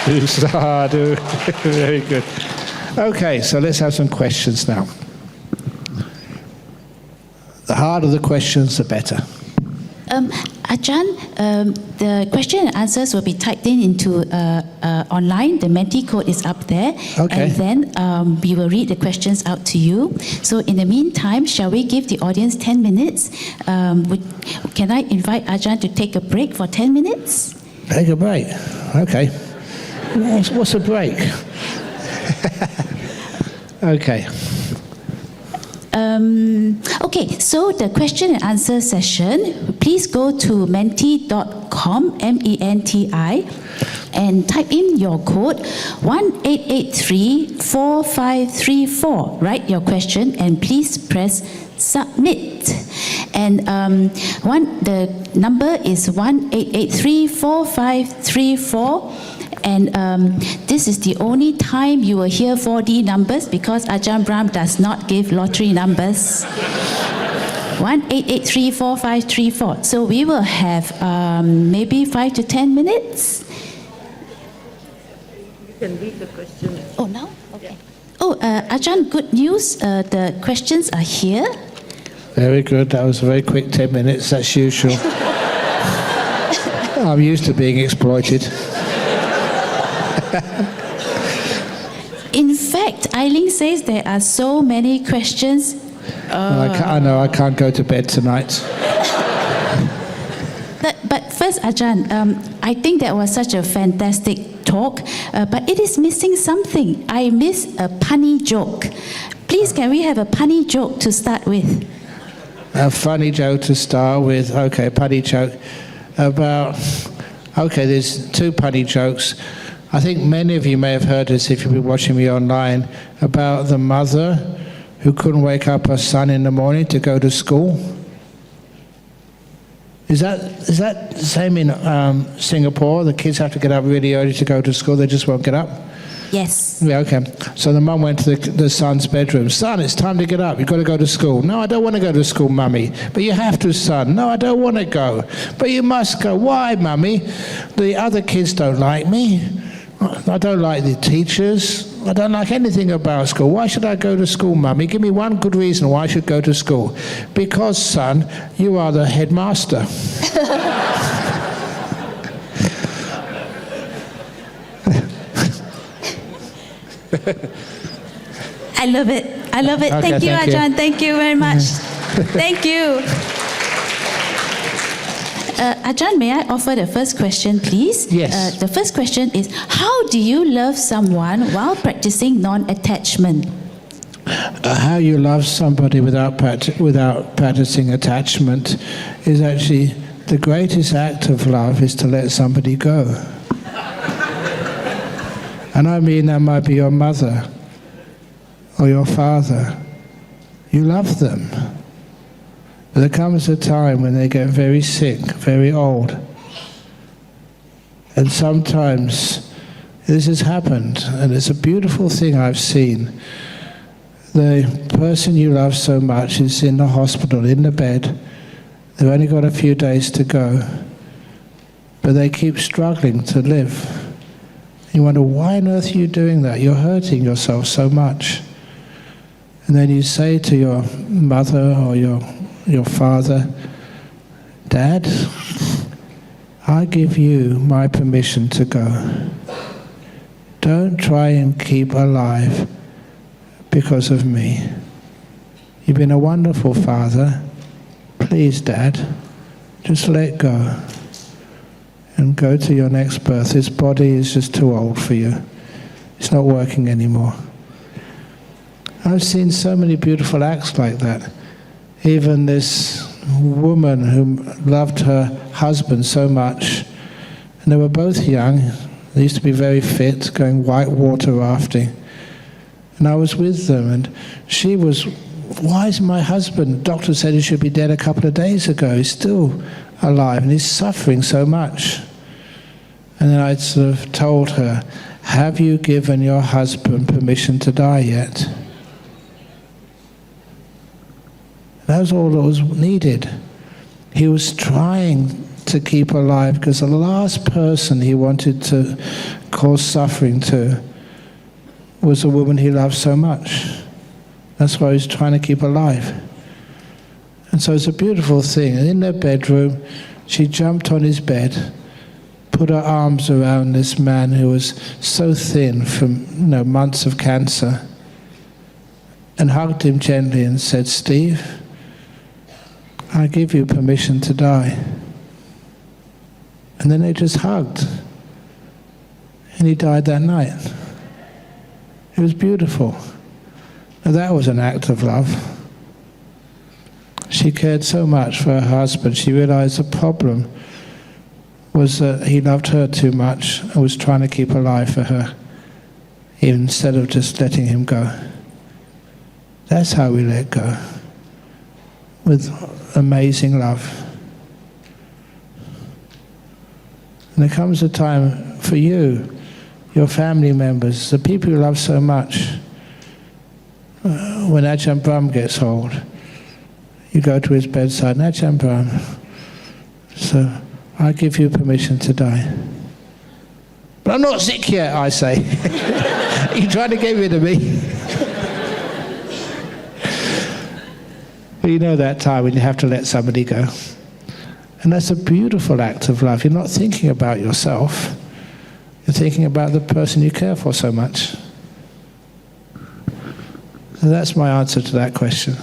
Sadhu. Very good. Okay, so let's have some questions now. The harder the questions, the better. Ajahn, the question and answers will be typed into online. The Menti code is up there. Okay. And then we will read the questions out to you. So in the meantime, shall we give the audience 10 minutes? Can I invite Ajahn to take a break for 10 minutes? Take a break. Okay. What's a break? Okay. Okay, so the question and answer session, please go to menti.com, MENTI, and type in your code 1883-4534. Write your question and please press submit. And the number is 1883-4534. And this is the only time you will hear 4D numbers because Ajahn Brahm does not give lottery numbers. 1883-4534. So we will have maybe 5 to 10 minutes. You can read the question. Oh, now? Okay. Oh, Ajahn, good news. The questions are here. Very good. That was a very quick 10 minutes. That's usual. I'm used to being exploited. In fact, Eileen says there are so many questions. I know I can't go to bed tonight. But first, Ajahn, I think that was such a fantastic talk, but it is missing something. I miss a punny joke. Please, can we have a punny joke to start with? A funny joke to start with. Okay, punny joke about... Okay, there's two punny jokes. I think many of you may have heard this if you've been watching me online, about the mother who couldn't wake up her son in the morning to go to school. Is that the same in Singapore? The kids have to get up really early to go to school, they just won't get up? Yes. Yeah, okay. So the mum went to the son's bedroom. Son, it's time to get up. You've got to go to school. No, I don't want to go to school, Mummy. But you have to, son. No, I don't want to go. But you must go. Why, Mummy? The other kids don't like me. I don't like the teachers. I don't like anything about school. Why should I go to school, Mummy? Give me one good reason why I should go to school. Because, son, you are the headmaster. I love it. I love it. Okay, thank you, Ajahn. Thank you very much. Thank you. Ajahn, may I offer the first question, please? Yes. The first question is, how do you love someone while practicing non-attachment? How you love somebody without practicing attachment is actually the greatest act of love is to let somebody go. And I mean that might be your mother or your father. You love them. But there comes a time when they get very sick, very old. And sometimes this has happened, and it's a beautiful thing I've seen. The person you love so much is in the hospital, in the bed. They've only got a few days to go. But they keep struggling to live. You wonder, why on earth are you doing that? You're hurting yourself so much. And then you say to your mother or your father, Dad, I give you my permission to go. Don't try and keep alive because of me. You've been a wonderful father. Please, Dad, just let go and go to your next birth. This body is just too old for you. It's not working anymore. I've seen so many beautiful acts like that. Even this woman who loved her husband so much, and they were both young. They used to be very fit, going white water rafting. And I was with them, and she was, why is my husband? The doctor said he should be dead a couple of days ago. He's still alive, and he's suffering so much. And then I sort of told her, have you given your husband permission to die yet? That was all that was needed. He was trying to keep alive, because the last person he wanted to cause suffering to was a woman he loved so much. That's why he was trying to keep alive. And so it's a beautiful thing. And in their bedroom, she jumped on his bed, put her arms around this man who was so thin from months of cancer, and hugged him gently and said, "Steve, I give you permission to die." And then they just hugged. And he died that night. It was beautiful. Now that was an act of love. She cared so much for her husband. She realized the problem was that he loved her too much and was trying to keep alive for her, instead of just letting him go. That's how we let go, with amazing love. And there comes a time for you, your family members, the people you love so much. When Ajahn Brahm gets old, you go to his bedside, and Ajahn Brahm, so I give you permission to die. But I'm not sick yet, I say. You trying to get rid of me? Well, you know that time when you have to let somebody go. And that's a beautiful act of love. You're not thinking about yourself. You're thinking about the person you care for so much. So that's my answer to that question.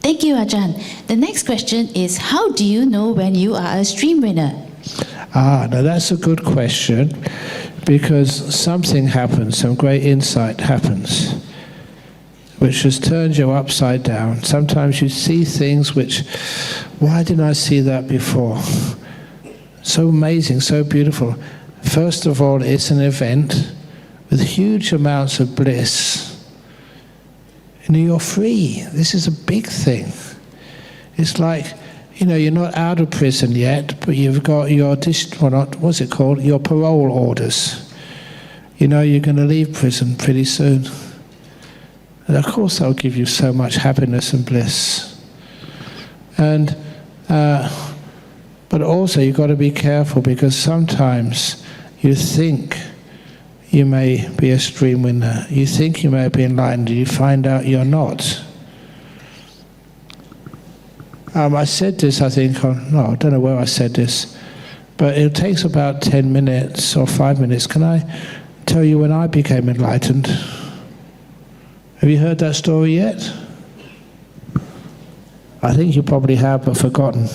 Thank you, Ajahn. The next question is, how do you know when you are a stream winner? Now that's a good question, because something happens, some great insight happens, which just turns you upside down. Sometimes you see things which, why didn't I see that before? So amazing, so beautiful. First of all, it's an event with huge amounts of bliss. And you're free. This is a big thing. It's like, you're not out of prison yet, but you've got your, what's it called? Your parole orders. You're going to leave prison pretty soon. And of course that'll give you so much happiness and bliss. And, but also you've got to be careful, because sometimes you think you may be a stream winner. You think you may be enlightened, and you find out you're not. I said this, I think, I don't know where I said this, but it takes about 10 minutes or 5 minutes. Can I tell you when I became enlightened? Have you heard that story yet? I think you probably have, but forgotten.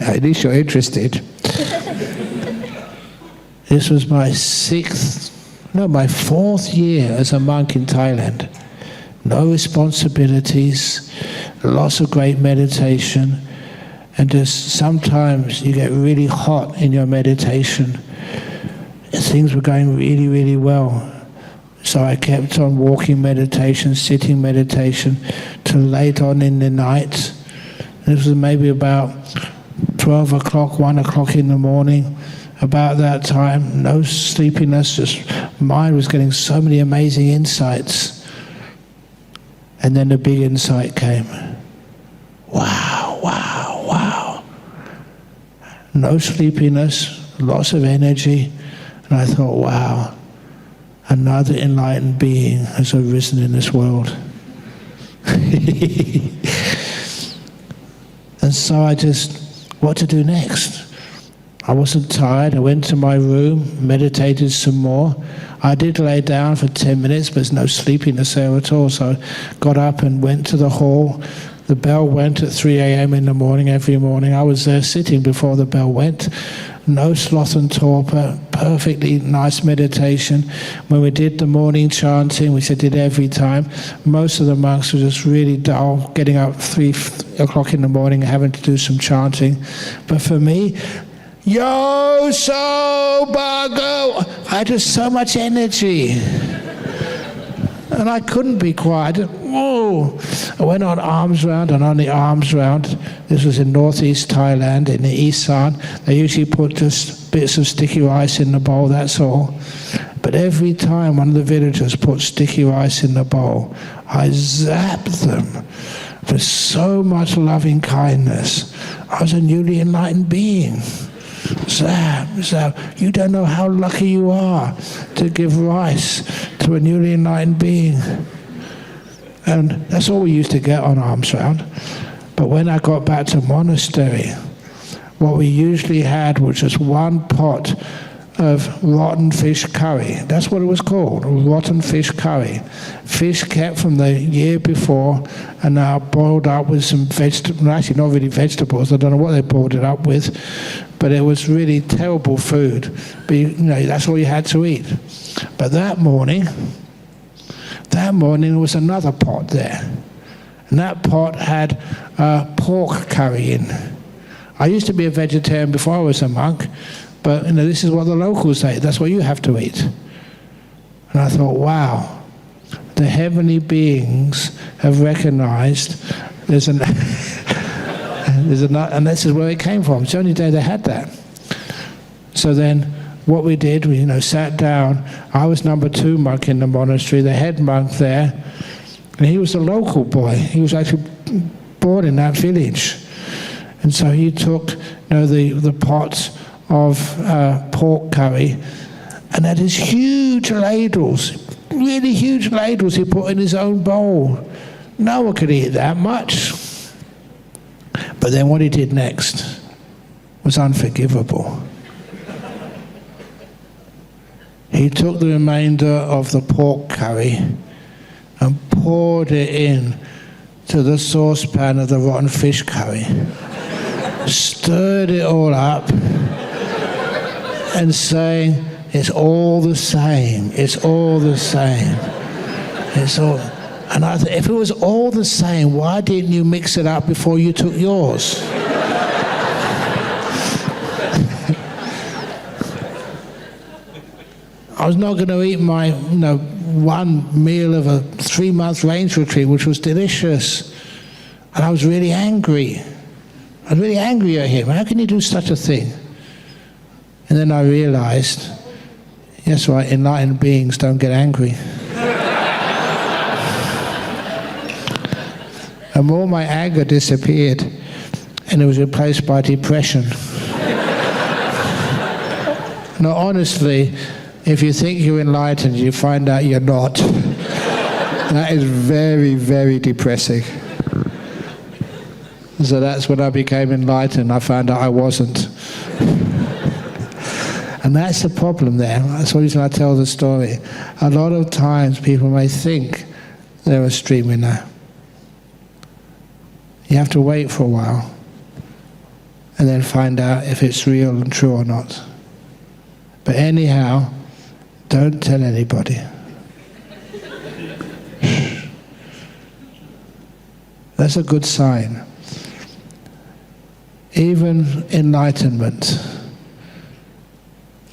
At least you're interested. This was my fourth year as a monk in Thailand. No responsibilities, lots of great meditation, and just sometimes you get really hot in your meditation. Things were going really, really well. So I kept on walking meditation, sitting meditation, till late on in the night. This was maybe about 12 o'clock, 1 o'clock in the morning. About that time, no sleepiness, just mind was getting so many amazing insights. And then the big insight came. Wow, wow, wow. No sleepiness, lots of energy. And I thought, wow, another enlightened being has arisen in this world. And so I just, what to do next? I wasn't tired. I went to my room, meditated some more. I did lay down for 10 minutes, but there's no sleepiness there at all. So I got up and went to the hall. The bell went at 3 a.m. in the morning, every morning. I was there sitting before the bell went. No sloth and torpor, perfectly nice meditation. When we did the morning chanting, which I did every time, most of the monks were just really dull, getting up 3 o'clock in the morning and having to do some chanting. But for me, Yo so bago, I had just so much energy. And I couldn't be quiet. Whoa! I went on arms round and on the arms round. This was in northeast Thailand, in the Isan. They usually put just bits of sticky rice in the bowl, that's all. But every time one of the villagers put sticky rice in the bowl, I zapped them with so much loving kindness. I was a newly enlightened being. Zap, you don't know how lucky you are to give rise to a newly enlightened being. And that's all we used to get on alms round. But when I got back to monastery, what we usually had was just one pot of rotten fish curry. That's what it was called, rotten fish curry. Fish kept from the year before and now boiled up with some vegetables, actually not really vegetables, I don't know what they boiled it up with, but it was really terrible food. But that's all you had to eat. But that morning there was another pot there. And that pot had pork curry in. I used to be a vegetarian before I was a monk, but this is what the locals say. That's what you have to eat. And I thought, wow, the heavenly beings have recognized there's an and this is where it came from. It's the only day they had that. So then what we did, we sat down. I was number 2 monk in the monastery, the head monk there, and he was a local boy. He was actually born in that village. And so he took the pots of pork curry and had his huge ladles, really huge ladles he put in his own bowl. No one could eat that much. But then what he did next was unforgivable. He took the remainder of the pork curry and poured it in to the saucepan of the rotten fish curry, stirred it all up, and saying, it's all the same, it's all the same, it's all. And I thought, if it was all the same, why didn't you mix it up before you took yours? I was not going to eat my, one meal of a 3-month range retreat, which was delicious. And I was really angry. I was really angry at him. How can you do such a thing? And then I realized, yes, right, enlightened beings don't get angry. And all my anger disappeared, and it was replaced by depression. Now, honestly, if you think you're enlightened, you find out you're not. That is very, very depressing. So that's when I became enlightened. I found out I wasn't. And that's the problem there. That's the reason I tell the story. A lot of times people may think they're a stream winner. You have to wait for a while and then find out if it's real and true or not. But anyhow, don't tell anybody. That's a good sign. Even enlightenment.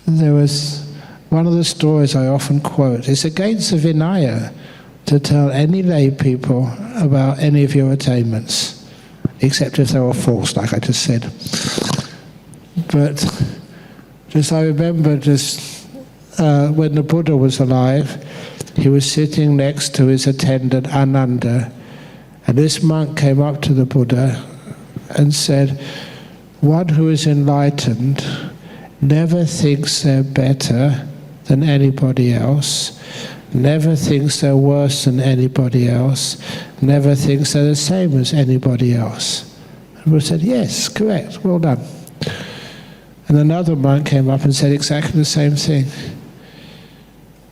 There was one of the stories I often quote. It's against the Vinaya to tell any lay people about any of your attainments, except if they were false, like I just said. But I remember when the Buddha was alive, he was sitting next to his attendant Ananda, and this monk came up to the Buddha and said, one who is enlightened never thinks they're better than anybody else, never thinks they're worse than anybody else, never thinks they're the same as anybody else. And we said, yes, correct, well done. And another monk came up and said exactly the same thing.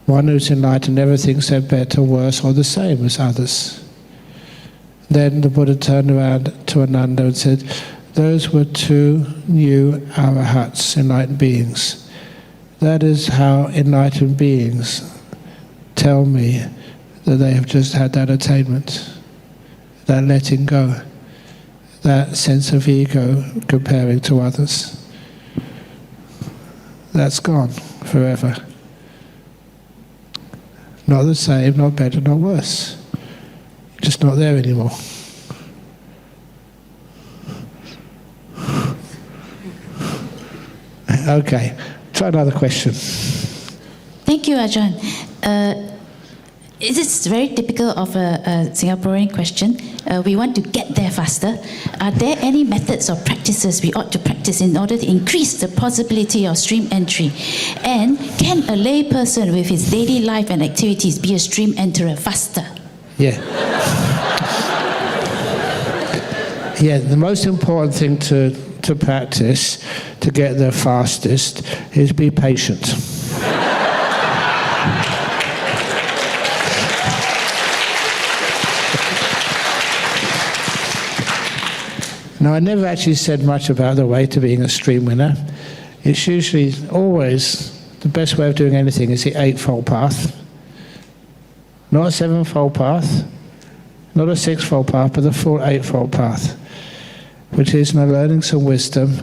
One who's enlightened never thinks they're better, worse, or the same as others. Then the Buddha turned around to Ananda and said, those were 2 new arahats, enlightened beings. That is how enlightened beings tell me that they have just had that attainment, that letting go, that sense of ego comparing to others. That's gone forever. Not the same, not better, not worse. Just not there anymore. Okay, try another question. Thank you, Ajahn. it is very typical of a Singaporean question. We want to get there faster. Are there any methods or practices we ought to practice in order to increase the possibility of stream entry? And can a lay person with his daily life and activities be a stream enterer faster? Yeah. Yeah, the most important thing to practice to get there fastest is be patient. Now, I never actually said much about the way to being a stream winner. It's usually always the best way of doing anything is the eightfold path. Not a sevenfold path, not a sixfold path, but the full eightfold path, which is learning some wisdom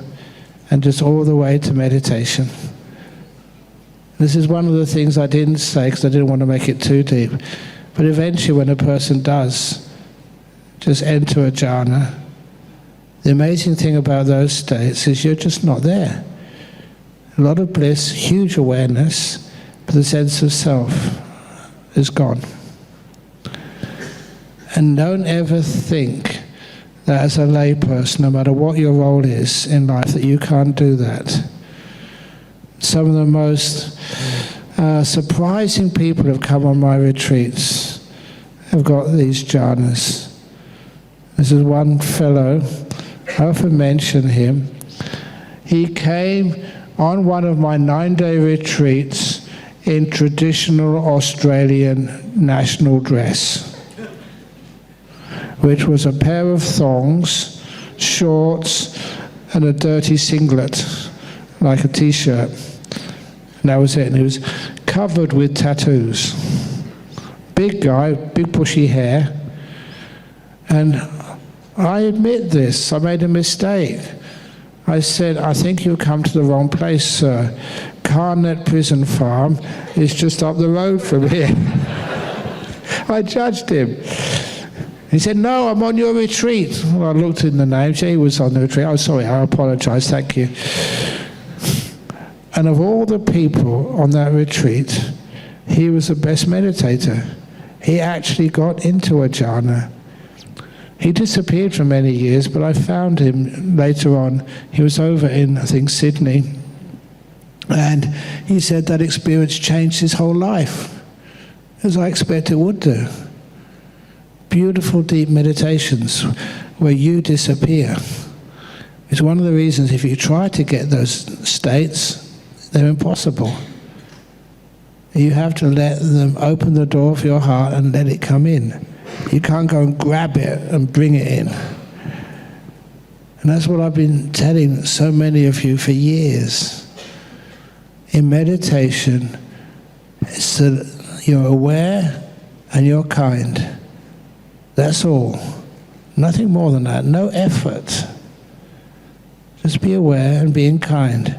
and just all the way to meditation. This is one of the things I didn't say because I didn't want to make it too deep. But eventually when a person does just enter a jhana, the amazing thing about those states is you're just not there. A lot of bliss, huge awareness, but the sense of self is gone. And don't ever think that as a lay person, no matter what your role is in life, that you can't do that. Some of the most surprising people who have come on my retreats have got these jhanas. This is one fellow, I often mention him. He came on one of my 9-day retreats in traditional Australian national dress, which was a pair of thongs, shorts, and a dirty singlet, like a t-shirt. And that was it. And he was covered with tattoos. Big guy, big bushy hair. And I admit this, I made a mistake. I said, I think you've come to the wrong place, sir. Carnet Prison Farm is just up the road from here. I judged him. He said, no, I'm on your retreat. Well, I looked in the name, he was on the retreat. Oh, sorry, I apologize, thank you. And of all the people on that retreat, he was the best meditator. He actually got into a jhana. He disappeared for many years, but I found him later on. He was over in, I think, Sydney. And he said that experience changed his whole life, as I expect it would do. Beautiful, deep meditations where you disappear. It's one of the reasons if you try to get those states, they're impossible. You have to let them open the door of your heart and let it come in. You can't go and grab it and bring it in. And that's what I've been telling so many of you for years. In meditation, it's that you're aware and you're kind. That's all. Nothing more than that. No effort. Just be aware and being kind.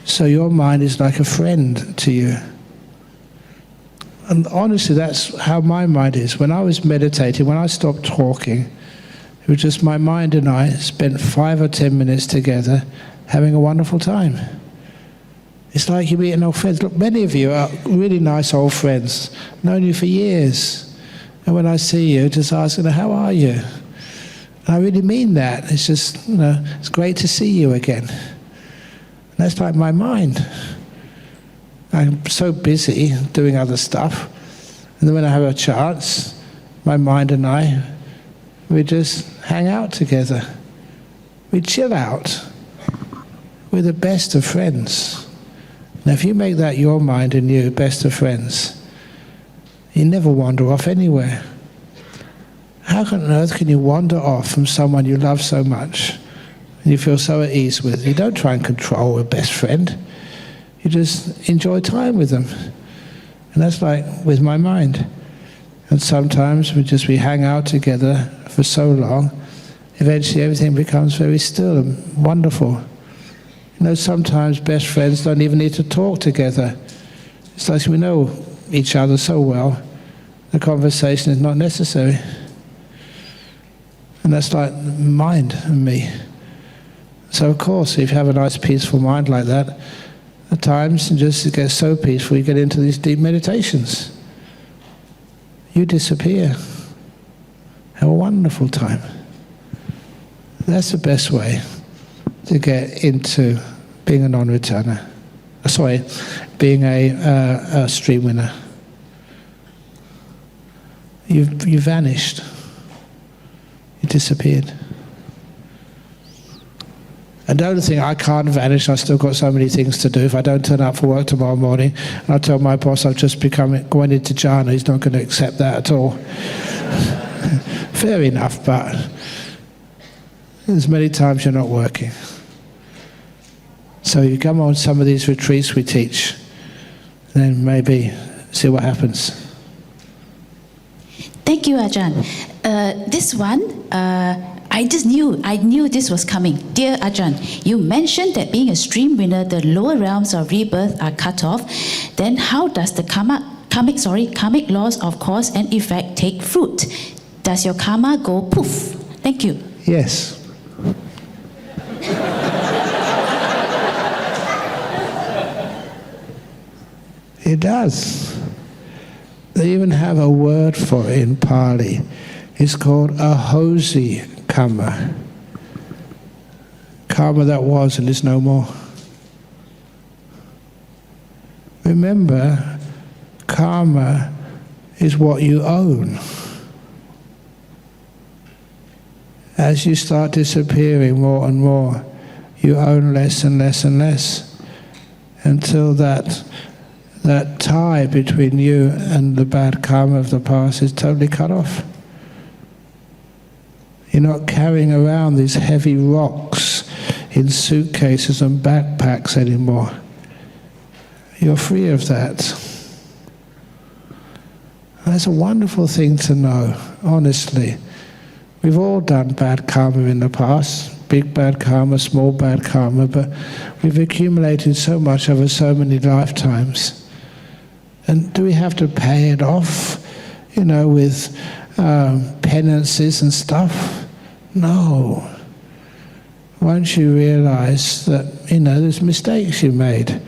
So your mind is like a friend to you. And honestly, that's how my mind is. When I was meditating, when I stopped talking, it was just my mind and I spent 5 or 10 minutes together having a wonderful time. It's like you meet an old friend. Look, many of you are really nice old friends, known you for years. And when I see you, just ask, how are you? And I really mean that. It's just, it's great to see you again. And that's like my mind. I'm so busy doing other stuff. And then when I have a chance, my mind and I, we just hang out together. We chill out. We're the best of friends. Now if you make that your mind and you, best of friends, you never wander off anywhere. How on earth can you wander off from someone you love so much and you feel so at ease with? You don't try and control a best friend. You just enjoy time with them. And that's like with my mind. And sometimes we hang out together for so long, eventually everything becomes very still and wonderful. Sometimes best friends don't even need to talk together. It's like we know each other so well, the conversation is not necessary. And that's like mind and me. So of course, if you have a nice peaceful mind like that, at times, and just it gets so peaceful, you get into these deep meditations. you disappear. Have a wonderful time. That's the best way to get into being a non-returner. Sorry, being a stream winner. You vanished. You disappeared. And don't think I can't vanish, I've still got so many things to do. If I don't turn up for work tomorrow morning, and I tell my boss I've just going into Jhana, he's not going to accept that at all. Fair enough, but there's many times you're not working. So you come on some of these retreats we teach, then maybe see what happens. Thank you, Ajahn. This one, I knew this was coming. Dear Ajahn, you mentioned that being a stream winner, the lower realms of rebirth are cut off. Then how does the karmic laws of cause and effect take fruit? Does your karma go poof? Thank you. Yes. It does. They even have a word for it in Pali. It's called ahosi karma. Karma that was and is no more. Remember, karma is what you own. As you start disappearing more and more, you own less and less and less, until that tie between you and the bad karma of the past is totally cut off. You're not carrying around these heavy rocks in suitcases and backpacks anymore. You're free of that. That's a wonderful thing to know, honestly. We've all done bad karma in the past, big bad karma, small bad karma, but we've accumulated so much over so many lifetimes. And do we have to pay it off, with penances and stuff? No. Once you realize that, there's mistakes you made,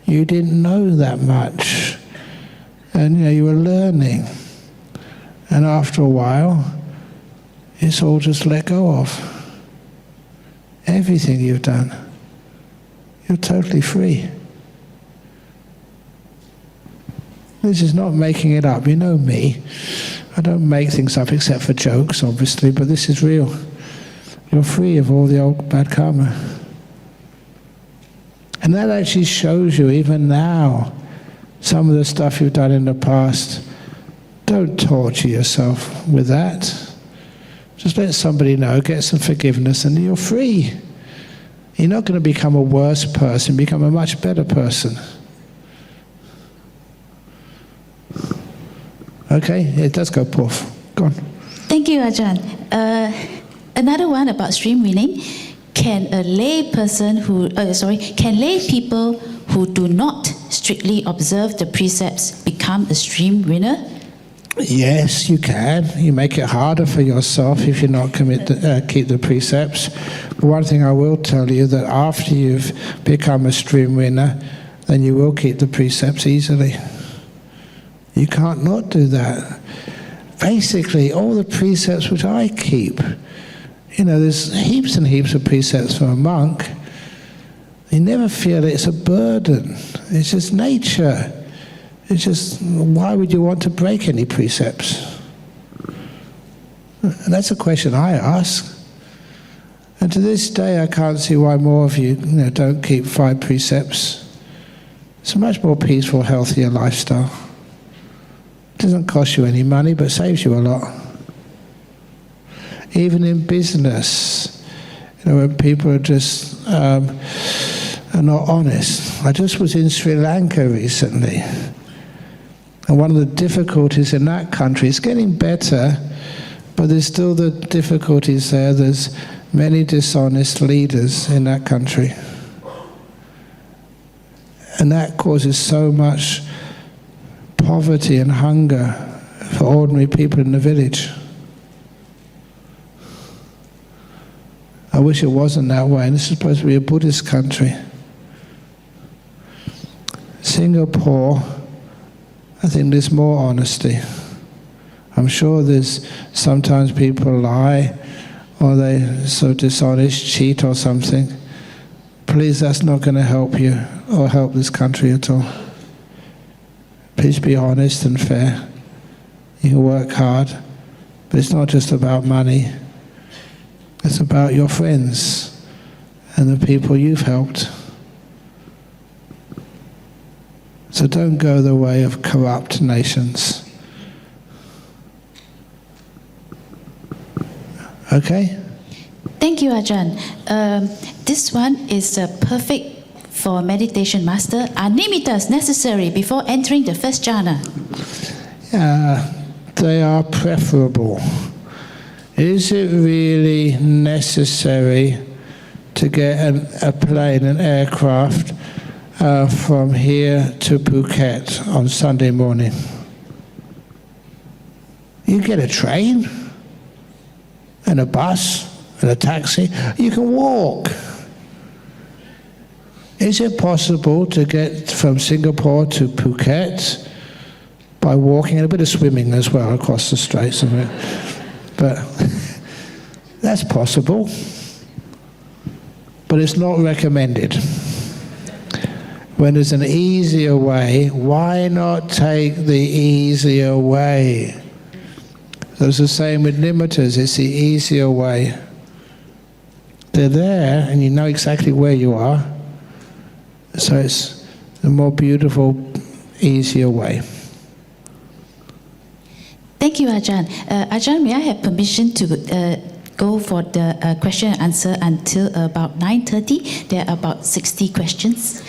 you didn't know that much, and you were learning, and after a while, it's all just let go of. Everything you've done, you're totally free. This is not making it up. You know me. I don't make things up except for jokes, obviously, but this is real. You're free of all the old bad karma. And that actually shows you, even now, some of the stuff you've done in the past. Don't torture yourself with that. Just let somebody know, get some forgiveness, and you're free. You're not going to become a worse person, become a much better person. Okay, it does go poof. Go on. Thank you, Ajahn. Another one about stream winning. Can lay people who do not strictly observe the precepts become a stream winner? Yes, you can. You make it harder for yourself if you not keep the precepts. But one thing I will tell you, that after you've become a stream winner, then you will keep the precepts easily. You can't not do that. Basically, all the precepts which I keep, there's heaps and heaps of precepts for a monk. You never feel it's a burden. It's just nature. It's just, why would you want to break any precepts? And that's a question I ask. And to this day, I can't see why more of you, don't keep 5 precepts. It's a much more peaceful, healthier lifestyle. It doesn't cost you any money, but saves you a lot. Even in business, when people are just are not honest. I just was in Sri Lanka recently, and one of the difficulties in that country, it's getting better, but there's still the difficulties there. There's many dishonest leaders in that country, and that causes so much poverty and hunger for ordinary people in the village. I wish it wasn't that way. And this is supposed to be a Buddhist country. Singapore, I think there's more honesty. I'm sure there's sometimes people lie or they're so dishonest, cheat or something. Please, that's not going to help you or help this country at all. Please be honest and fair. You can work hard, but it's not just about money. It's about your friends and the people you've helped. So don't go the way of corrupt nations. Okay? Thank you, Ajahn. This one is perfect for meditation master. Are nimittas necessary before entering the first jhana? They are preferable. Is it really necessary to get a plane, an aircraft, from here to Phuket on Sunday morning? You get a train and a bus and a taxi. You can walk. Is it possible to get from Singapore to Phuket by walking and a bit of swimming as well across the straits of it? But that's possible. But it's not recommended. When there's an easier way, why not take the easier way? It's the same with nimittas. It's the easier way. They're there and you know exactly where you are. So it's the more beautiful, easier way. Thank you, Ajahn. Ajahn, may I have permission to go for the question and answer until about 9:30? There are about 60 questions.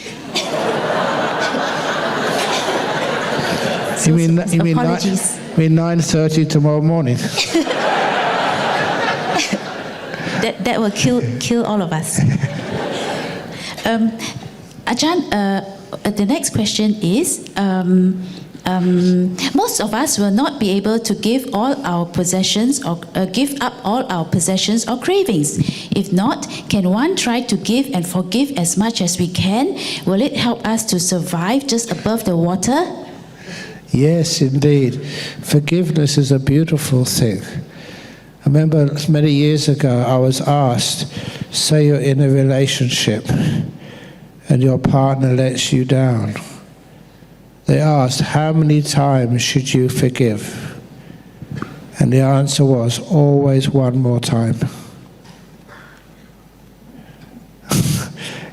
You mean apologies. 9:30 tomorrow morning? That will kill all of us. Ajahn, the next question is, most of us will not be able to give all our possessions or give up all our possessions or cravings. If not, can one try to give and forgive as much as we can? Will it help us to survive just above the water? Yes, indeed. Forgiveness is a beautiful thing. I remember many years ago I was asked, say you're in a relationship and your partner lets you down. They asked, how many times should you forgive? And the answer was, always one more time.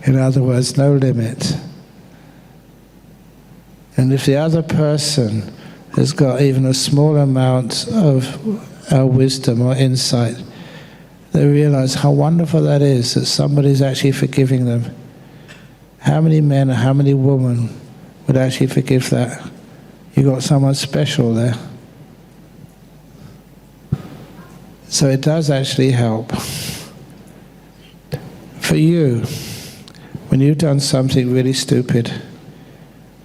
In other words, no limit. And if the other person has got even a small amount of wisdom or insight, they realize how wonderful that is, that somebody's actually forgiving them. How many men or how many women would actually forgive that? You got someone special there. So it does actually help. For you, when you've done something really stupid,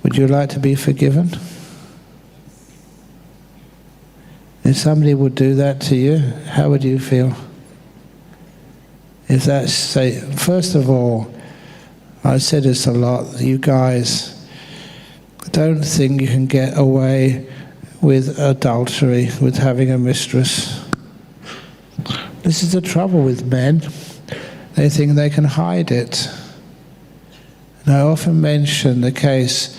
would you like to be forgiven? If somebody would do that to you, how would you feel? If that's, say, first of all, I've said this a lot, you guys don't think you can get away with adultery, with having a mistress. This is the trouble with men. They think they can hide it. And I often mention the case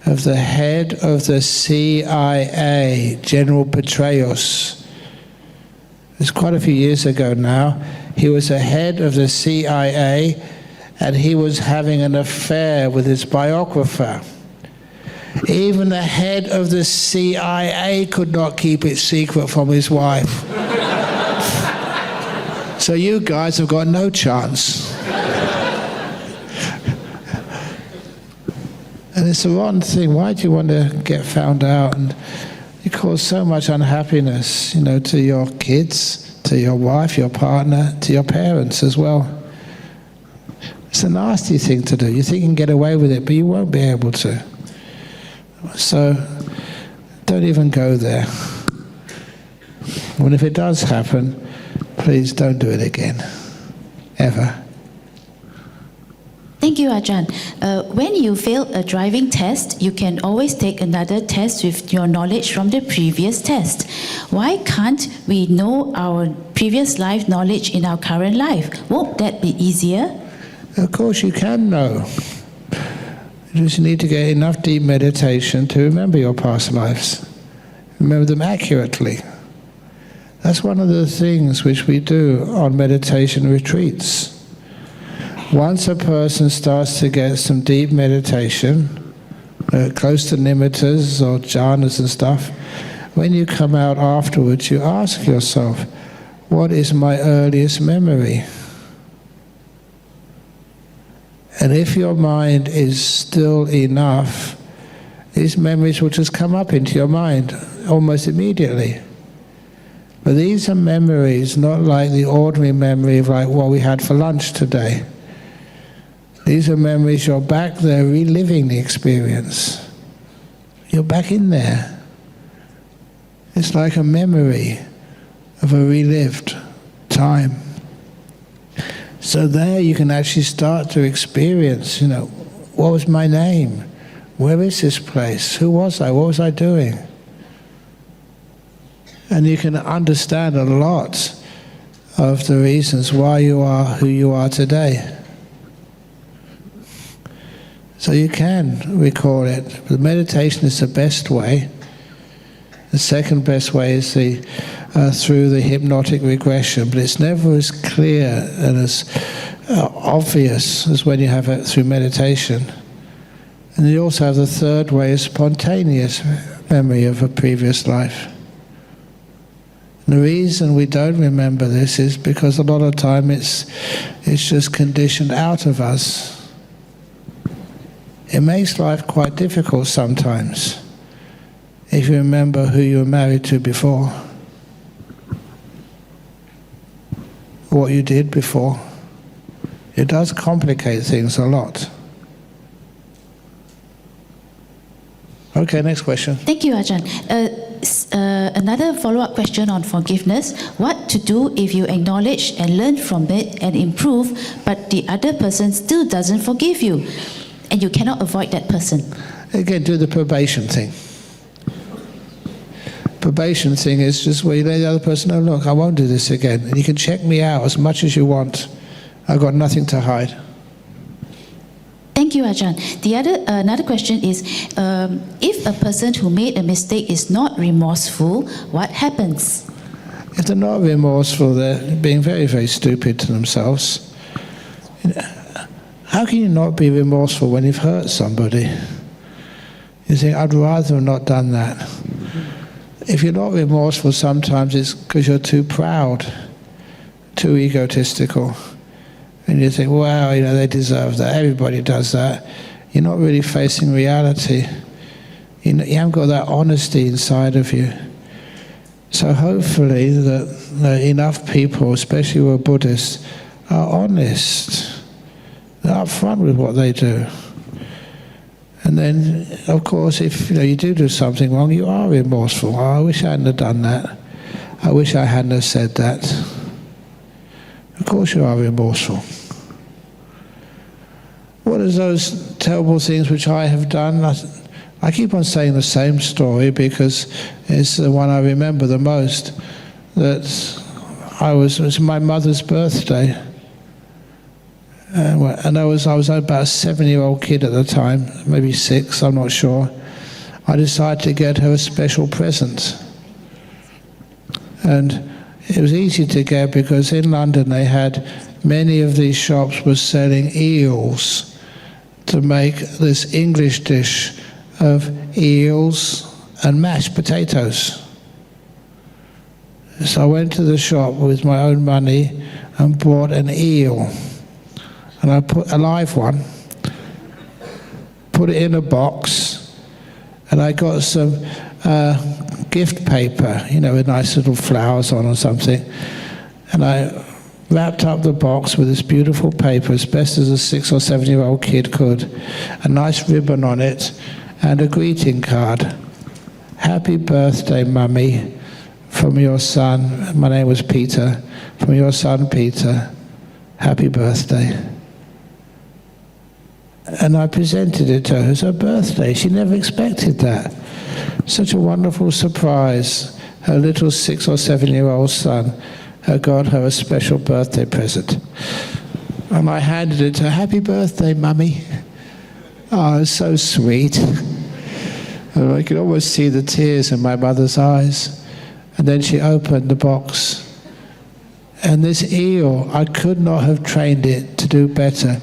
of the head of the CIA, General Petraeus. It's quite a few years ago now. He was the head of the CIA and he was having an affair with his biographer. Even the head of the CIA could not keep it secret from his wife. So you guys have got no chance. And it's the wrong thing. Why do you want to get found out? And you cause so much unhappiness, to your kids, to your wife, your partner, to your parents as well. It's a nasty thing to do. You think you can get away with it, but you won't be able to. So don't even go there. And if it does happen, please don't do it again. Ever. Thank Thank you, Ajahn. When you fail a driving test, you can always take another test with your knowledge from the previous test. Why can't we know our previous life knowledge in our current life? Won't that be easier? Of course you can know. You just need to get enough deep meditation to remember your past lives. Remember them accurately. That's one of the things which we do on meditation retreats. Once a person starts to get some deep meditation, close to nimittas or jhanas and stuff, when you come out afterwards, you ask yourself, what is my earliest memory? And if your mind is still enough, these memories will just come up into your mind almost immediately. But these are memories not like the ordinary memory of like what we had for lunch today. These are memories you're back there reliving the experience. You're back in there. It's like a memory of a relived time. So there you can actually start to experience, what was my name? Where is this place? Who was I? What was I doing? And you can understand a lot of the reasons why you are who you are today. So you can recall it. But meditation is the best way. The second best way is through the hypnotic regression, but it's never as clear and as obvious as when you have it through meditation. And you also have the third way, is spontaneous memory of a previous life. And the reason we don't remember this is because a lot of time it's just conditioned out of us. It makes life quite difficult sometimes if you remember who you were married to before, what you did before. It does complicate things a lot. Okay, next question. Thank you, Ajahn. Another follow-up question on forgiveness. What to do if you acknowledge and learn from it and improve, but the other person still doesn't forgive you, and you cannot avoid that person? Again, do the probation thing. Probation thing is just where you let the other person know, look, I won't do this again. And you can check me out as much as you want. I've got nothing to hide. Thank you, Ajahn. Another question is, if a person who made a mistake is not remorseful, what happens? If they're not remorseful, they're being very, very stupid to themselves. How can you not be remorseful when you've hurt somebody? You think, I'd rather have not done that. If you're not remorseful, sometimes it's because you're too proud, too egotistical. And you think, wow, they deserve that. Everybody does that. You're not really facing reality. You haven't got that honesty inside of you. So hopefully that enough people, especially who are Buddhists, are honest. They're upfront with what they do. And then, of course, if you do something wrong, you are remorseful. Oh, I wish I hadn't have done that. I wish I hadn't have said that. Of course you are remorseful. What are those terrible things which I have done? I keep on saying the same story because it's the one I remember the most. That it was my mother's birthday. And I was about a 7-year-old kid at the time, maybe 6, I'm not sure. I decided to get her a special present. And it was easy to get because in London they had, many of these shops were selling eels to make this English dish of eels and mashed potatoes. So I went to the shop with my own money and bought an eel. And I put a live one, put it in a box, and I got some gift paper, with nice little flowers on or something. And I wrapped up the box with this beautiful paper, as best as a 6 or 7-year-old kid could, a nice ribbon on it, and a greeting card. Happy birthday, Mummy, from your son. My name was Peter. From your son, Peter. Happy birthday. And I presented it to her as her birthday. She never expected that. Such a wonderful surprise. Her little 6 or 7-year-old son had got her a special birthday present. And I handed it to her. Happy birthday, Mummy. Oh, it was so sweet. And I could almost see the tears in my mother's eyes. And then she opened the box. And this eel, I could not have trained it to do better.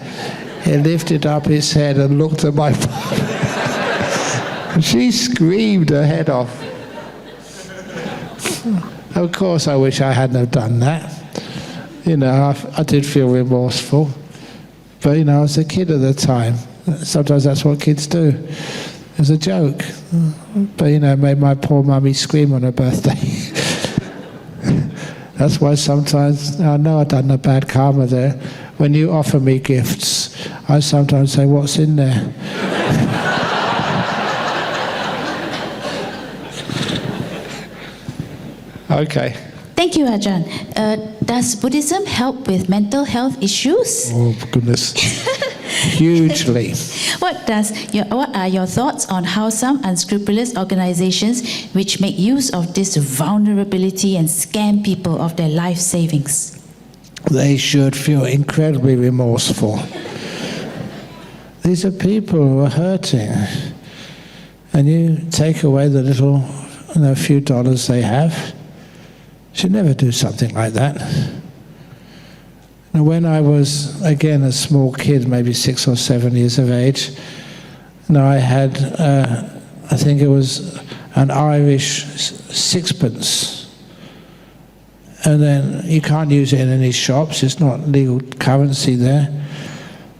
It lifted up its head and looked at my mother. She screamed her head off. Of course, I wish I hadn't have done that. You know, I did feel remorseful. But, you know, I was a kid at the time. Sometimes that's what kids do. It was a joke. But, you know, it made my poor mummy scream on her birthday. That's why sometimes, I know I've done a bad karma there. When you offer me gifts, I sometimes say, what's in there? Okay. Thank you, Ajahn. Does Buddhism help with mental health issues? Oh, goodness. Hugely. What are your thoughts on how some unscrupulous organizations which make use of this vulnerability and scam people of their life savings? They should feel incredibly remorseful. These are people who are hurting. And you take away the little, few dollars they have. You should never do something like that. Now, when I was, again, a small kid, maybe 6 or 7 years of age, I had, I think it was an Irish sixpence. And then you can't use it in any shops, it's not legal currency there.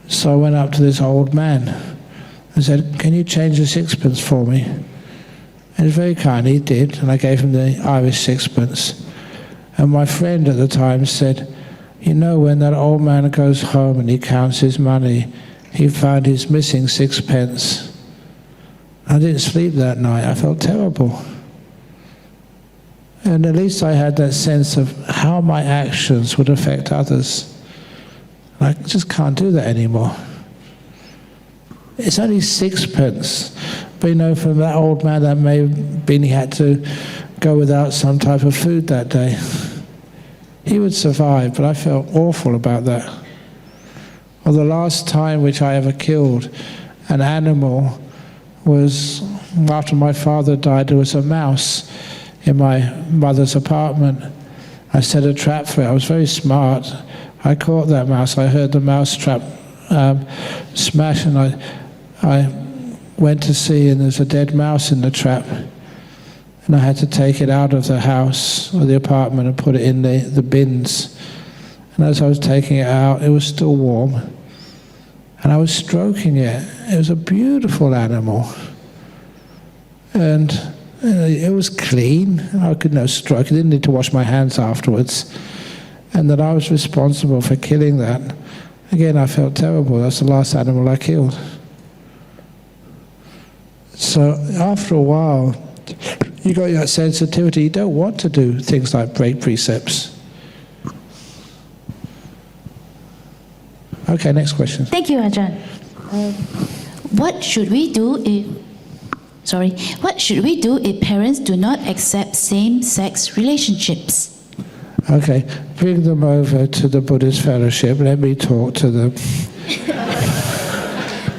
So I went up to this old man and said, can you change the sixpence for me? And he was very kind, he did, and I gave him the Irish sixpence. And my friend at the time said, you know, when that old man goes home and he counts his money, he found he's missing 6 pence. I didn't sleep that night, I felt terrible. And at least I had that sense of how my actions would affect others. I just can't do that anymore. It's only 6 pence, but from that old man, that may have been he had to go without some type of food that day. He would survive, but I felt awful about that. Well, the last time which I ever killed an animal was after my father died. There was a mouse in my mother's apartment. I set a trap for it. I was very smart. I caught that mouse. I heard the mouse trap smash, and I went to see, and there's a dead mouse in the trap. And I had to take it out of the house or the apartment and put it in the bins. And as I was taking it out, it was still warm. And I was stroking it. It was a beautiful animal. And it was clean. I could stroke. I didn't need to wash my hands afterwards. And that I was responsible for killing that. Again, I felt terrible. That's the last animal I killed. So after a while, you got that sensitivity. You don't want to do things like break precepts. Okay, next question. Thank you, Ajahn. What should we do if parents do not accept same-sex relationships? Okay, bring them over to the Buddhist fellowship. Let me talk to them.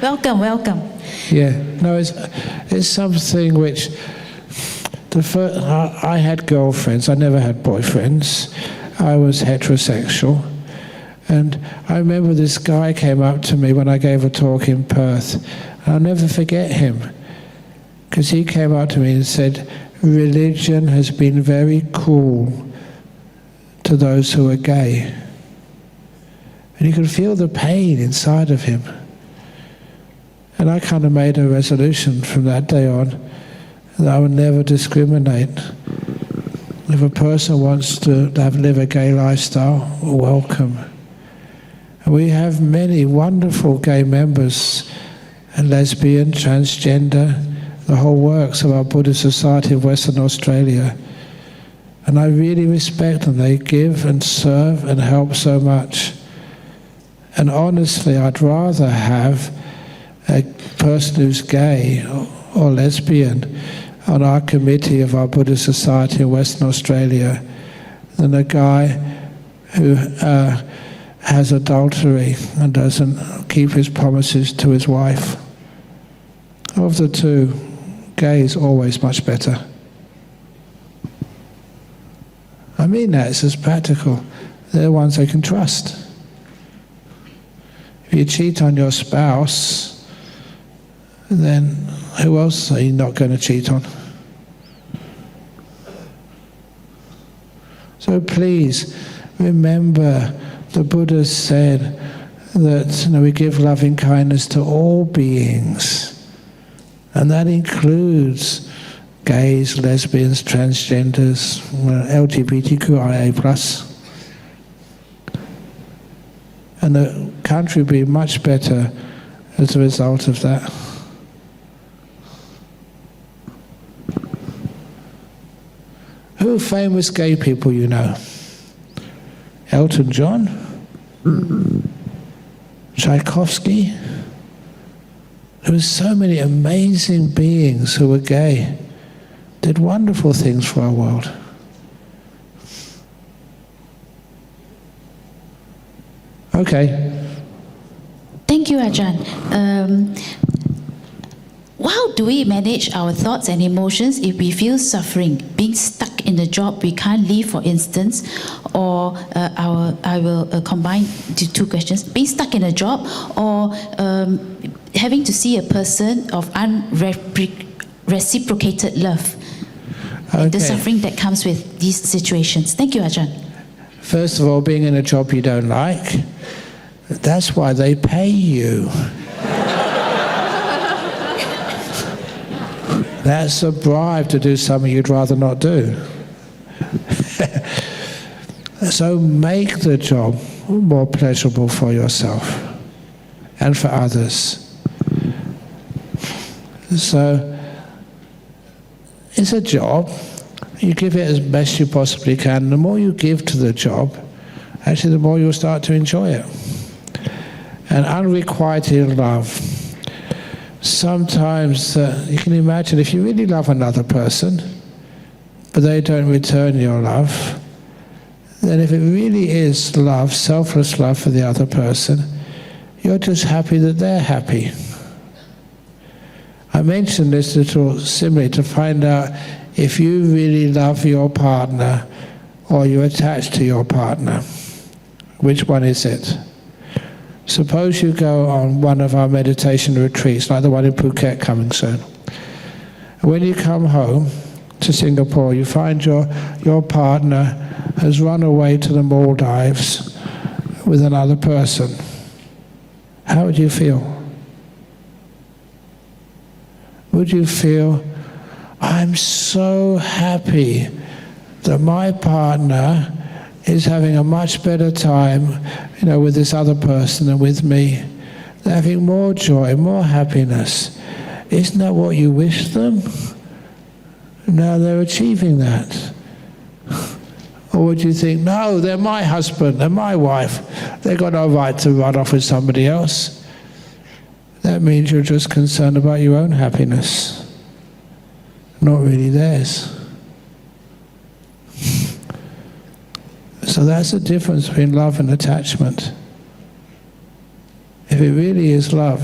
Welcome. Yeah, no, it's something which I had girlfriends. I never had boyfriends. I was heterosexual. And I remember this guy came up to me when I gave a talk in Perth. And I'll never forget him, because he came up to me and said, religion has been very cruel to those who are gay. And you could feel the pain inside of him. And I kind of made a resolution from that day on that I would never discriminate. If a person wants to live a gay lifestyle, welcome. And we have many wonderful gay members, and lesbian, transgender, the whole works of our Buddhist Society of Western Australia. And I really respect them. They give and serve and help so much. And honestly, I'd rather have a person who's gay or lesbian on our committee of our Buddhist Society in Western Australia than a guy who has adultery and doesn't keep his promises to his wife. Of the two, gay is always much better. I mean that, it's as practical. They're the ones they can trust. If you cheat on your spouse, then who else are you not going to cheat on? So please remember, the Buddha said that we give loving kindness to all beings, and that includes gays, lesbians, transgenders, LGBTQIA+. And the country will be much better as a result of that. Who are famous gay people you know? Elton John? Tchaikovsky? There were so many amazing beings who were gay, did wonderful things for our world. Okay. Thank you, Ajahn. How do we manage our thoughts and emotions if we feel suffering, being stuck in a job we can't leave, for instance, or I will combine the two questions: being stuck in a job, or having to see a person of unreciprocated love, the suffering that comes with these situations. Thank you, Ajahn. First of all, being in a job you don't like, that's why they pay you. That's a bribe to do something you'd rather not do. So make the job more pleasurable for yourself and for others. So it's a job. You give it as best you possibly can. The more you give to the job, actually the more you'll start to enjoy it. And unrequited love. Sometimes you can imagine if you really love another person, but they don't return your love, then if it really is love, selfless love for the other person, you're just happy that they're happy. I mentioned this little simile to find out if you really love your partner or you're attached to your partner. Which one is it? Suppose you go on one of our meditation retreats, like the one in Phuket coming soon. When you come home to Singapore, you find your partner has run away to the Maldives with another person. How would you feel? Would you feel, I'm so happy that my partner is having a much better time, with this other person than with me. They're having more joy, more happiness. Isn't that what you wish them? Now they're achieving that. Or would you think, no, they're my husband, they're my wife. They've got no right to run off with somebody else. That means you're just concerned about your own happiness, not really theirs. So that's the difference between love and attachment. If it really is love,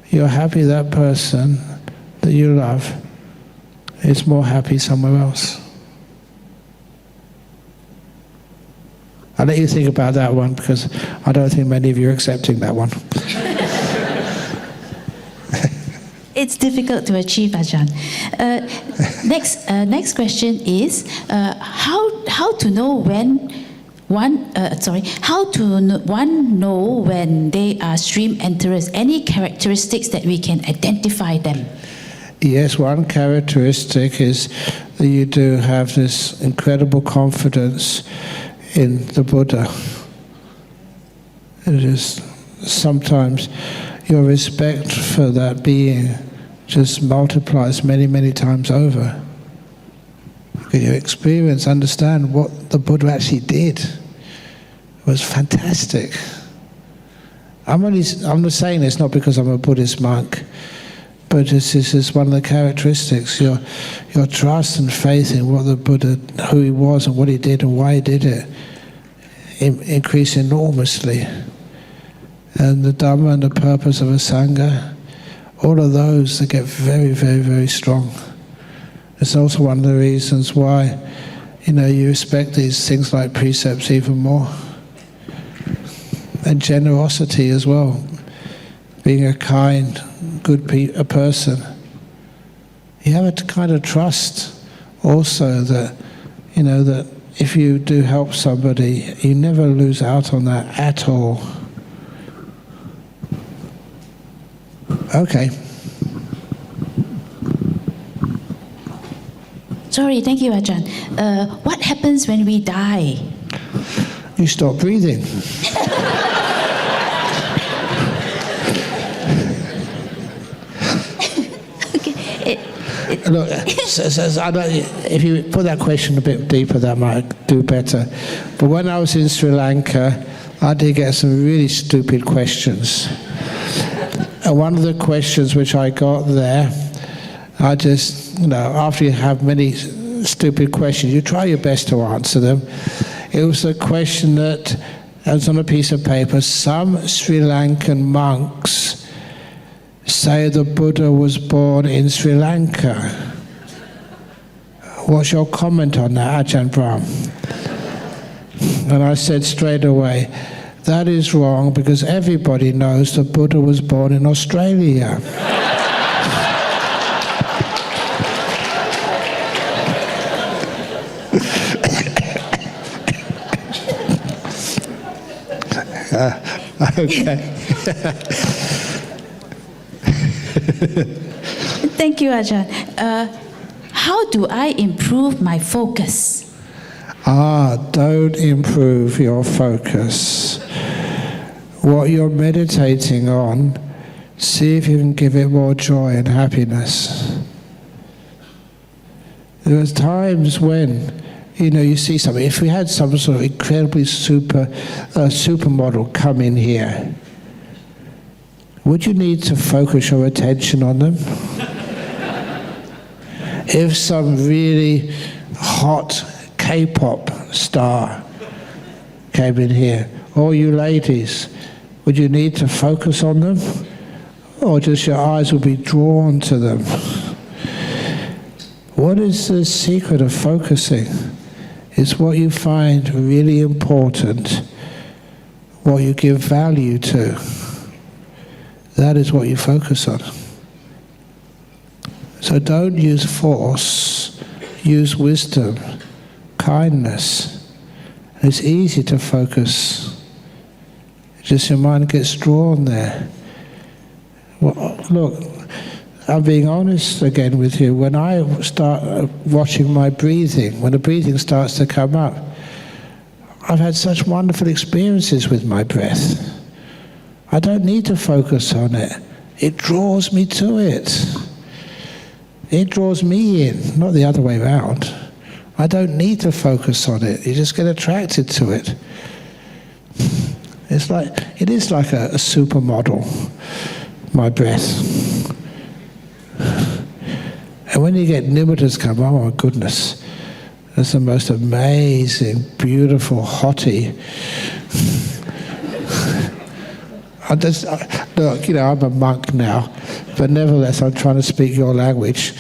you're happy that person that you love is more happy somewhere else. I'll let you think about that one, because I don't think many of you are accepting that one. It's difficult to achieve, Ajahn. Next question is how to know when one know when they are stream enterers? Any characteristics that we can identify them? Yes, one characteristic is that you do have this incredible confidence in the Buddha. It is sometimes your respect for that being just multiplies many, many times over. You experience, understand what the Buddha actually did. It was fantastic. I'm not saying this not because I'm a Buddhist monk, but this is one of the characteristics, your trust and faith in what the Buddha, who he was and what he did and why he did it, increase enormously. And the Dhamma and the purpose of a Sangha, all of those, they get very, very, very strong. It's also one of the reasons why, you respect these things like precepts even more. And generosity as well, being a kind, good a person. You have to kind of trust also that, that if you do help somebody, you never lose out on that at all. Okay. Sorry, thank you, Ajahn. What happens when we die? You stop breathing. Look, if you put that question a bit deeper, that might do better. But when I was in Sri Lanka, I did get some really stupid questions. And one of the questions which I got there, I just, after you have many stupid questions, you try your best to answer them. It was a question that was on a piece of paper. Some Sri Lankan monks say the Buddha was born in Sri Lanka. What's your comment on that, Ajahn Brahm? And I said straight away, that is wrong because everybody knows the Buddha was born in Australia. Okay. Thank you, Ajahn. How do I improve my focus? Don't improve your focus. What you're meditating on, see if you can give it more joy and happiness. There are times when, you see something. If we had some sort of incredibly supermodel come in here, would you need to focus your attention on them? If some really hot K-pop star came in here, all you ladies, would you need to focus on them? Or just your eyes would be drawn to them? What is the secret of focusing? It's what you find really important, what you give value to. That is what you focus on. So don't use force, use wisdom, kindness. It's easy to focus. Just your mind gets drawn there. Well, look, I'm being honest again with you. When I start watching my breathing, when the breathing starts to come up, I've had such wonderful experiences with my breath. I don't need to focus on it. It draws me to it. It draws me in, not the other way around. I don't need to focus on it. You just get attracted to it. It is like a supermodel, my breath. And when you get nimittas come, oh my goodness, that's the most amazing, beautiful hottie. Look, I'm a monk now, but nevertheless I'm trying to speak your language.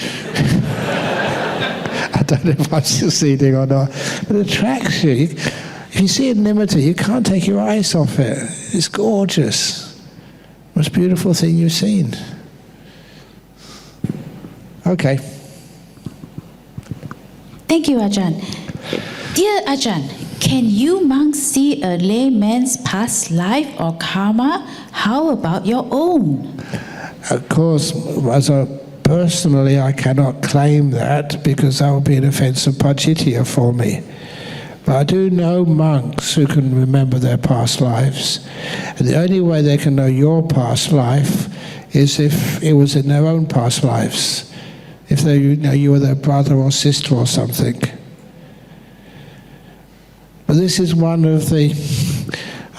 I don't know if I'm succeeding or not. But it attracts you. If you see a nimitta, you can't take your eyes off it. It's gorgeous. Most beautiful thing you've seen. Okay. Thank you, Ajahn. Dear Ajahn, can you monks see a layman's past life or karma? How about your own? Of course, personally, I cannot claim that because that would be an offense of pajitya for me. But I do know monks who can remember their past lives. And the only way they can know your past life is if it was in their own past lives. If you were their brother or sister or something. But this is one of the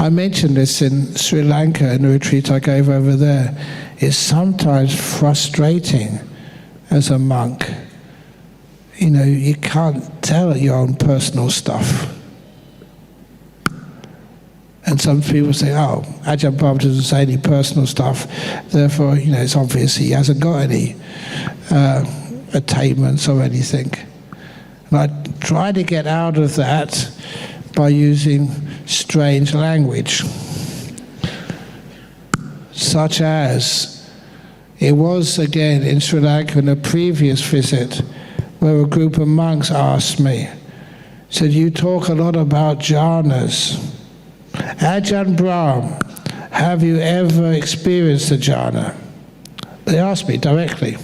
I mentioned this in Sri Lanka in the retreat I gave over there. It's sometimes frustrating as a monk. You know, you can't tell your own personal stuff. And some people say, oh, Ajahn Brahm doesn't say any personal stuff, therefore, you know, it's obvious he hasn't got any attainments or anything. And I try to get out of that by using strange language, such as, it was again in Sri Lanka in a previous visit, where a group of monks asked me, said, you talk a lot about jhanas. Ajahn Brahm, have you ever experienced a jhana? They asked me directly.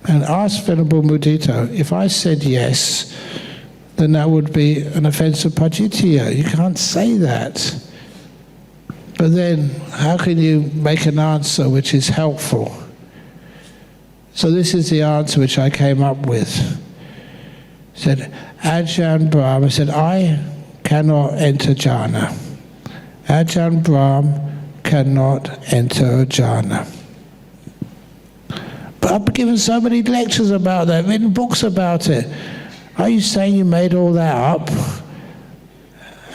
And asked Venerable Mudita, if I said yes, then that would be an offense of pajitya. You can't say that. But then, how can you make an answer which is helpful? So this is the answer which I came up with. Said, Ajahn Brahm, I said, I cannot enter jhana. Ajahn Brahm cannot enter jhana. But I've given so many lectures about that, written books about it. Are you saying you made all that up?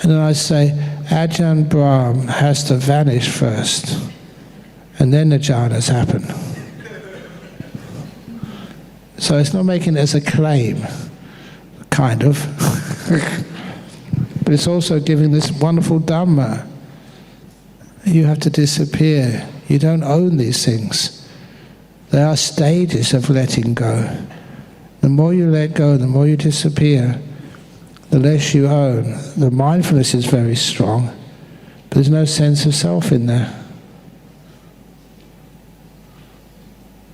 And then I say, Ajahn Brahm has to vanish first, and then the jhanas happen. So it's not making it as a claim, kind of. But it's also giving this wonderful Dhamma. You have to disappear. You don't own these things. There are stages of letting go. The more you let go, the more you disappear, the less you own. The mindfulness is very strong, but there's no sense of self in there.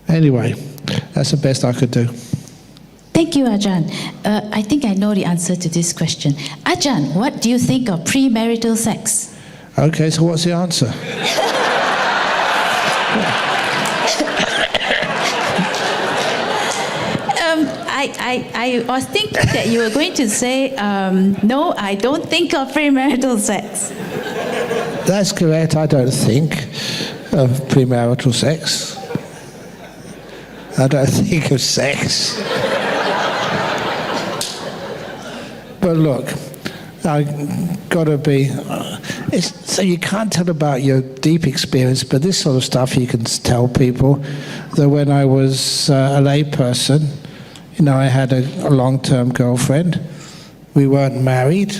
Anyway, that's the best I could do. Thank you, Ajahn. I think I know the answer to this question. Ajahn, what do you think of premarital sex? Okay, so what's the answer? I was thinking that you were going to say, no, I don't think of premarital sex. That's correct. I don't think of premarital sex. I don't think of sex. But look, I've got to be... so you can't tell about your deep experience, but this sort of stuff you can tell people. That when I was a lay person, you know, I had a long-term girlfriend. We weren't married,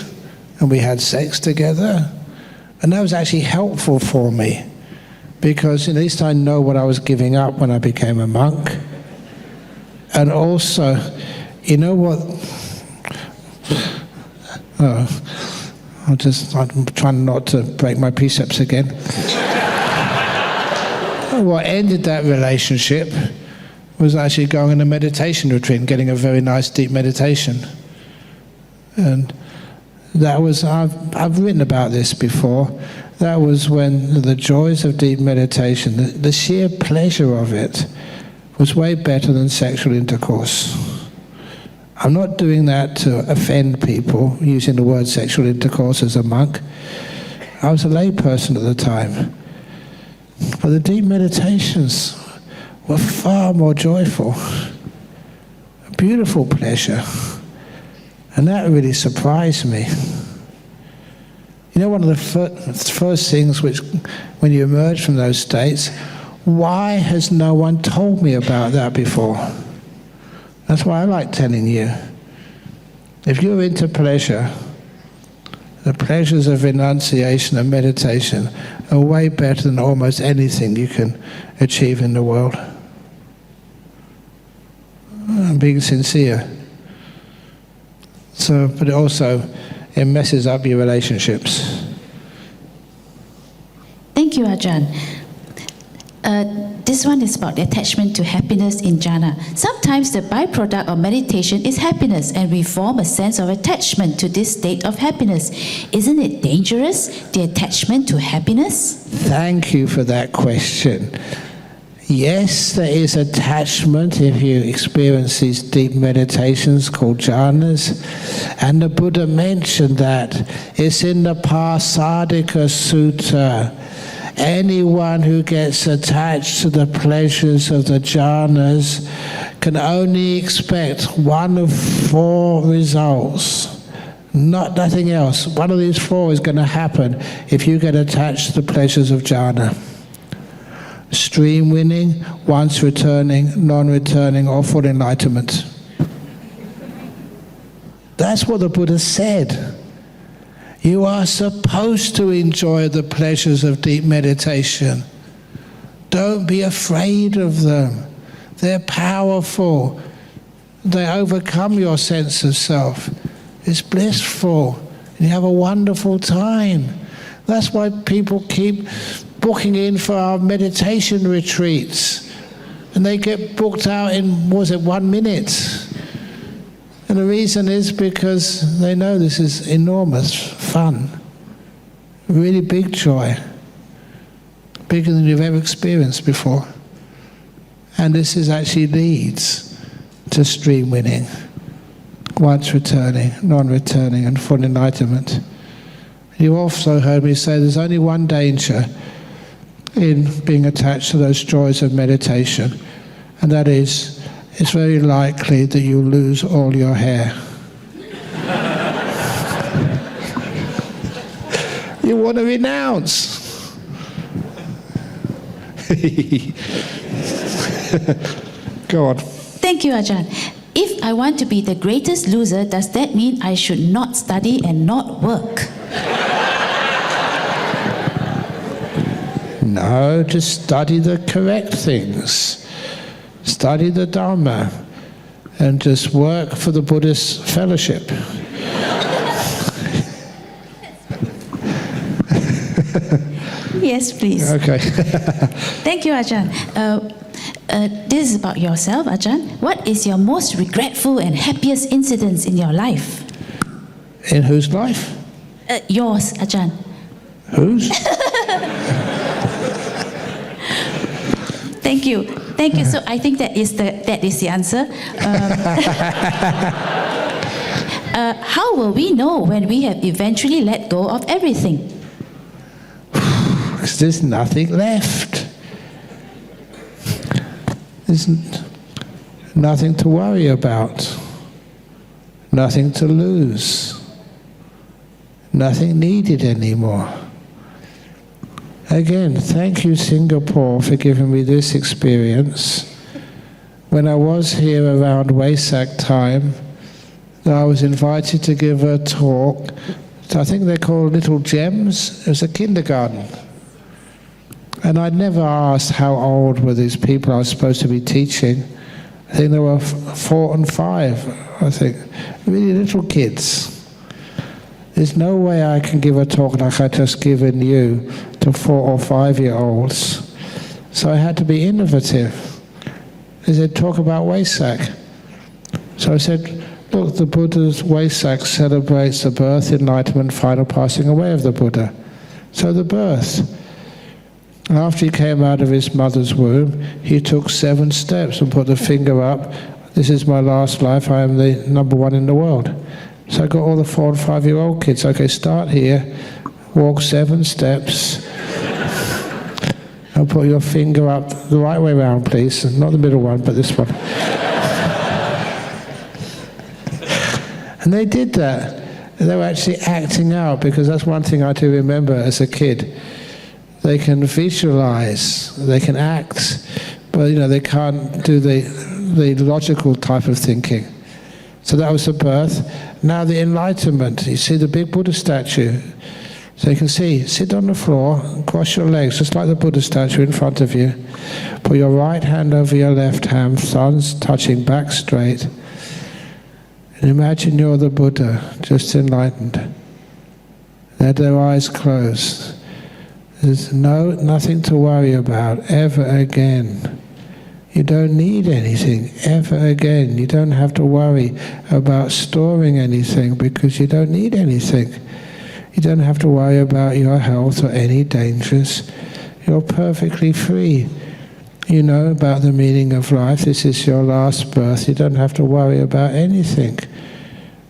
and we had sex together. And that was actually helpful for me, because at least I know what I was giving up when I became a monk. And also, you know what... I'm trying not to break my precepts again. What ended that relationship was actually going on a meditation retreat and getting a very nice deep meditation. And that was, I've written about this before, that was when the joys of deep meditation, the sheer pleasure of it, was way better than sexual intercourse. I'm not doing that to offend people, using the word sexual intercourse as a monk. I was a lay person at the time. But the deep meditations were far more joyful. A beautiful pleasure. And that really surprised me. You know, one of the first things which, when you emerge from those states, why has no one told me about that before? That's why I like telling you. If you're into pleasure, the pleasures of renunciation and meditation are way better than almost anything you can achieve in the world. I'm being sincere. So, but it messes up your relationships. Thank you, Ajahn. This one is about attachment to happiness in jhana. Sometimes the byproduct of meditation is happiness, and we form a sense of attachment to this state of happiness. Isn't it dangerous, the attachment to happiness? Thank you for that question. Yes, there is attachment if you experience these deep meditations called jhanas. And the Buddha mentioned that. It's in the Pasadika Sutta. Anyone who gets attached to the pleasures of the jhanas can only expect one of 4 results. Nothing else. One of these 4 is going to happen if you get attached to the pleasures of jhana. Stream winning, once returning, non-returning, or full enlightenment. That's what the Buddha said. You are supposed to enjoy the pleasures of deep meditation. Don't be afraid of them. They're powerful. They overcome your sense of self. It's blissful. And you have a wonderful time. That's why people keep booking in for our meditation retreats. And they get booked out in, 1 minute? And the reason is because they know this is enormous fun. Really big joy. Bigger than you've ever experienced before. And this actually leads to stream winning. Once returning, non-returning, and full enlightenment. You also heard me say there's only one danger in being attached to those joys of meditation, and that is, it's very likely that you lose all your hair. You want to renounce. Go on. Thank you, Ajahn. If I want to be the greatest loser, does that mean I should not study and not work? No, just study the correct things. Study the Dharma and just work for the Buddhist fellowship. Yes, please. Okay. Thank you, Ajahn. This is about yourself, Ajahn. What is your most regretful and happiest incidents in your life? In whose life? Yours, Ajahn. Whose? Thank you. Thank you. So I think that is the answer. How will we know when we have eventually let go of everything? Because there's nothing left. There's nothing to worry about. Nothing to lose. Nothing needed anymore. Again, thank you, Singapore, for giving me this experience. When I was here around Wesak time, I was invited to give a talk. I think they're called Little Gems. It was a kindergarten. And I'd never asked how old were these people I was supposed to be teaching. I think they were 4 and 5, I think. Really little kids. There's no way I can give a talk like I've just given you to 4 or 5-year-olds. So I had to be innovative. They said, talk about Wesak. So I said, look, the Buddha's Wesak celebrates the birth, enlightenment, final passing away of the Buddha. So the birth. After he came out of his mother's womb, he took 7 steps and put the finger up. This is my last life, I am the #1 in the world. So I got all the 4 and 5-year-old kids. Okay, start here, walk 7 steps, and put your finger up the right way around, please. Not the middle one, but this one. And they did that. They were actually acting out, because that's one thing I do remember as a kid. They can visualize, they can act, but they can't do the logical type of thinking. So that was the birth. Now the enlightenment. You see the big Buddha statue. So you can see, sit on the floor, cross your legs, just like the Buddha statue in front of you. Put your right hand over your left hand, thumbs touching back straight. And imagine you're the Buddha, just enlightened. They had their eyes closed. There's nothing to worry about ever again. You don't need anything ever again. You don't have to worry about storing anything, because you don't need anything. You don't have to worry about your health or any dangers. You're perfectly free. you know about the meaning of life. This is your last birth. You don't have to worry about anything.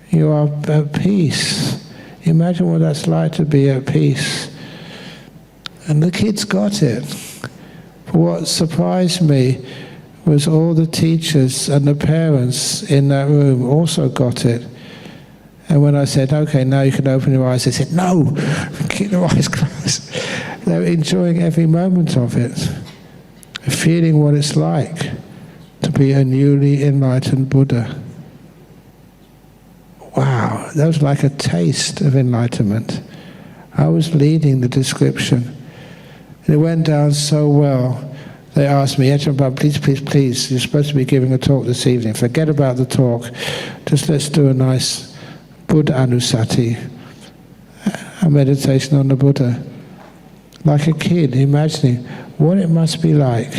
You are at peace. Imagine what that's like to be at peace. And the kids got it. But what surprised me was all the teachers and the parents in that room also got it. And when I said, okay, now you can open your eyes, they said, no, keep your eyes closed. They were enjoying every moment of it, feeling what it's like to be a newly enlightened Buddha. Wow, that was like a taste of enlightenment. I was leading the description. And it went down so well. They asked me, Ajahn Brahm, please, you're supposed to be giving a talk this evening. Forget about the talk. Just let's do a nice Buddha Anusati, a meditation on the Buddha. Like a kid, imagining what it must be like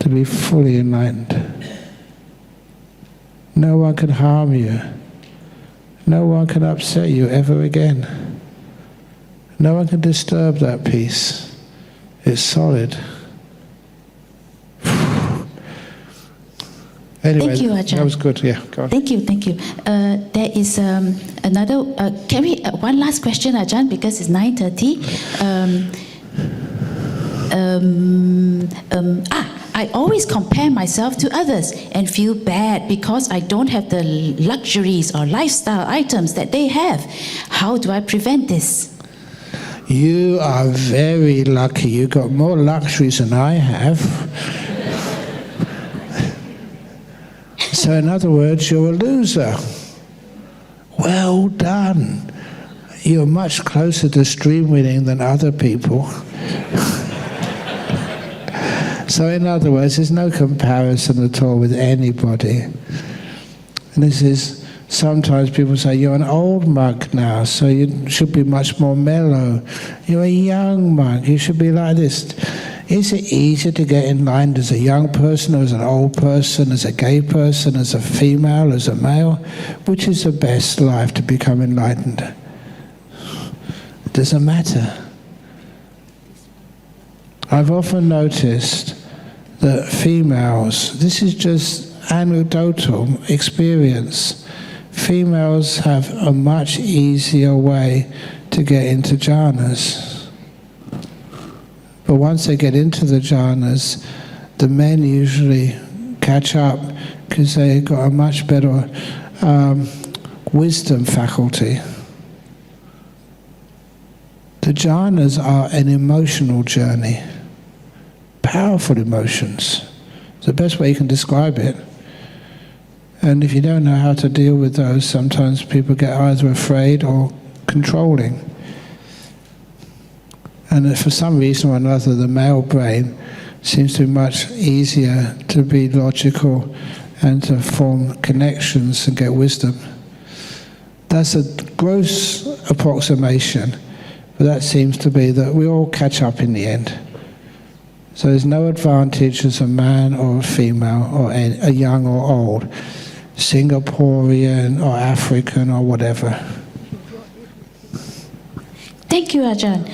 to be fully enlightened. No one can harm you. No one can upset you ever again. No one can disturb that peace. It's solid. Anyway, thank you, Ajahn. That was good. Yeah, go on. Thank you. There is another. Can we one last question, Ajahn, because it's 9:30. I always compare myself to others and feel bad because I don't have the luxuries or lifestyle items that they have. How do I prevent this? You are very lucky. You got more luxuries than I have. So in other words, you're a loser. Well done. You're much closer to stream winning than other people. So in other words, there's no comparison at all with anybody. And this is, sometimes people say, you're an old monk now, so you should be much more mellow. You're a young monk, you should be like this. Is it easier to get enlightened as a young person, or as an old person, as a gay person, as a female, as a male? Which is the best life to become enlightened? It doesn't matter. I've often noticed that females, this is just anecdotal experience, females have a much easier way to get into jhanas. But once they get into the jhanas, the men usually catch up because they've got a much better wisdom faculty. The jhanas are an emotional journey. Powerful emotions. It's the best way you can describe it. And if you don't know how to deal with those, sometimes people get either afraid or controlling. And for some reason or another, the male brain seems to be much easier to be logical and to form connections and get wisdom. That's a gross approximation, but that seems to be that we all catch up in the end. So there's no advantage as a man or a female or a young or old, Singaporean or African or whatever. Thank you, Ajahn.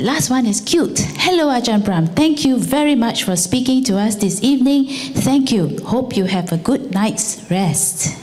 Last one is cute. Hello, Ajahn Brahm. Thank you very much for speaking to us this evening. Thank you. Hope you have a good night's rest.